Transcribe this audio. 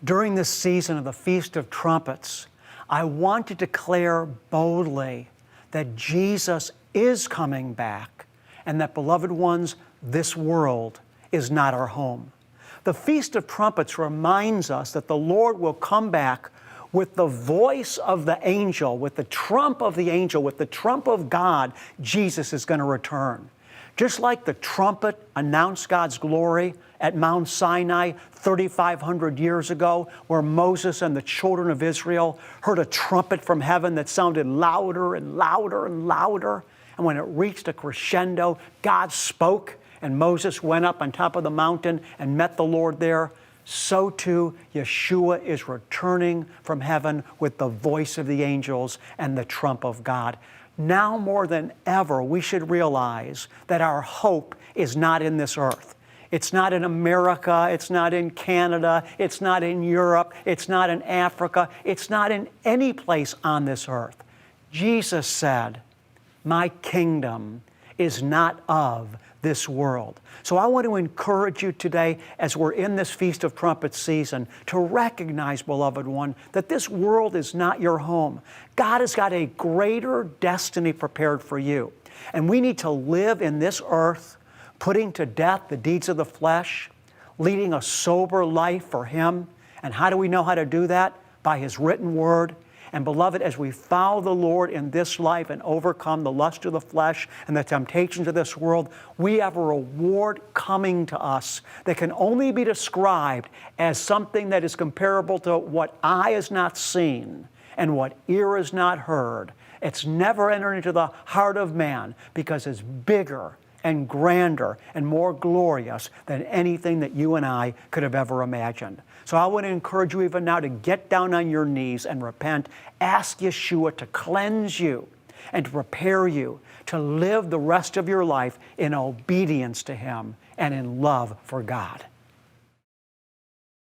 During this season of the Feast of Trumpets, I want to declare boldly that Jesus is coming back and that, beloved ones, this world is not our home. The Feast of Trumpets reminds us that the Lord will come back with the voice of the angel, with the trump of the angel, with the trump of God. Jesus is going to return. Just like the trumpet announced God's glory at Mount Sinai 3,500 years ago, where Moses and the children of Israel heard a trumpet from heaven that sounded louder and louder and louder. And when it reached a crescendo, God spoke, and Moses went up on top of the mountain and met the Lord there. So too, Yeshua is returning from heaven with the voice of the angels and the trump of God. Now more than ever, we should realize that our hope is not in this earth. It's not in America, it's not in Canada, it's not in Europe, it's not in Africa, it's not in any place on this earth. Jesus said, "My kingdom is not of this world." So I want to encourage you today, as we're in this Feast of Trumpets season, to recognize, beloved one, that this world is not your home. God has got a greater destiny prepared for you. And we need to live in this earth, putting to death the deeds of the flesh, leading a sober life for Him. And how do we know how to do that? By His written word. And beloved, as we follow the Lord in this life and overcome the lust of the flesh and the temptations of this world, we have a reward coming to us that can only be described as something that is comparable to what eye has not seen and what ear has not heard. It's never entered into the heart of man, because it's bigger and grander and more glorious than anything that you and I could have ever imagined. So I want to encourage you even now to get down on your knees and repent. Ask Yeshua to cleanse you and to prepare you to live the rest of your life in obedience to Him and in love for God.